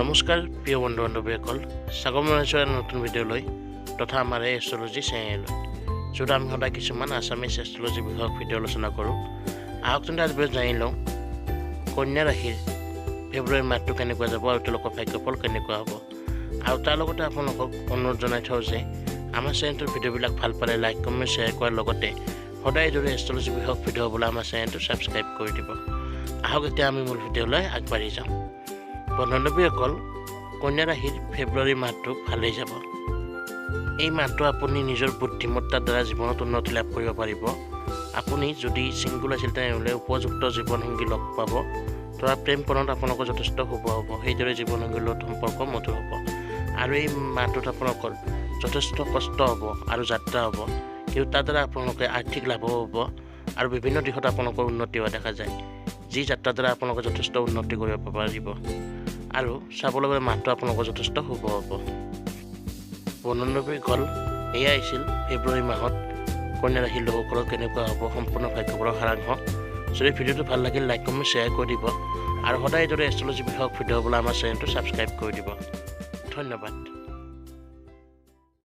নমস্কাৰ প্ৰিয় বন্ধু বান্ধৱীসকল স্বাগতম জনাইছোঁ নতুন ভিডিঅ'লৈ তথা আমাৰ এই এষ্ট্ৰলজি চেনেললৈ য'ত আমি সদায় কিছুমান আছামিজ এষ্ট্ৰলজি বিষয়ক ভিডিঅ' আলোচনা কৰোঁ। আহক তেন্তে আজি জানি লওঁ কন্যা ৰাশিৰ ফেব্ৰুৱাৰী মাহটো কেনেকুৱা যাব আৰু তেওঁলোকৰ ভাগ্যফল কেনেকুৱা হ'ব। আৰু তাৰ লগতে আপোনালোকক অনুৰোধ জনাই থওঁ যে আমাৰ চেনেলটোৰ ভিডিঅ'বিলাক ভাল পালে লাইক কমেণ্ট শ্বেয়াৰ কৰাৰ লগতে সদায় যদি এষ্ট্ৰলজি বিষয়ক ভিডিঅ' হ'বলৈ আমাৰ চেনেলটো ছাবস্ক্ৰাইব কৰি দিব। আহক এতিয়া আমি মূল ভিডিঅ'লৈ আগবাঢ়ি যাওঁ। বন্ধুসকল, কন্যা ৰাশিৰ ফেব্ৰুৱাৰী মাহটো ভালেই যাব। এই মাহটো আপুনি নিজৰ বুদ্ধিমত্তাৰ দ্বাৰা জীৱনত উন্নতি লাভ কৰিব পাৰিব। আপুনি যদি ছিংগুল আছিল তেনেহ'লে উপযুক্ত জীৱনসংগী লগ পাব। ধৰা প্ৰেম পণত আপোনালোকৰ যথেষ্ট শুভ হ'ব, সেইদৰে জীৱনসংগীৰ লগত সম্পৰ্ক মধুৰ হ'ব। আৰু এই মাহটোত আপোনালোকৰ যথেষ্ট কষ্ট হ'ব আৰু যাত্ৰা হ'ব, কিন্তু তাৰ দ্বাৰা আপোনালোকে আৰ্থিক লাভো হ'ব আৰু বিভিন্ন দিশত আপোনালোকৰ উন্নতি হোৱা দেখা যায়, যি যাত্ৰাৰ দ্বাৰা আপোনালোকে যথেষ্ট উন্নতি কৰিব পাৰিব। আৰু চাবলৈ গ'লে মাহটো আপোনালোকৰ যথেষ্ট শুভ হ'ব। বন্ধুসকল, এয়াই আছিল ফেব্ৰুৱাৰী মাহত কন্যা ৰাশিৰ লোকসকলৰ কেনেকুৱা হ'ব সম্পূৰ্ণ ভাগ্যফলৰ সাৰাংশ। যদি ভিডিঅ'টো ভাল লাগিল লাইক কমেণ্ট শ্বেয়াৰ কৰি দিব আৰু সদায় যদি এষ্ট্ৰলজি বিষয়ক ভিডিঅ' হ'বলৈ আমাৰ চেনেলটো ছাবস্ক্ৰাইব কৰি দিব। ধন্যবাদ।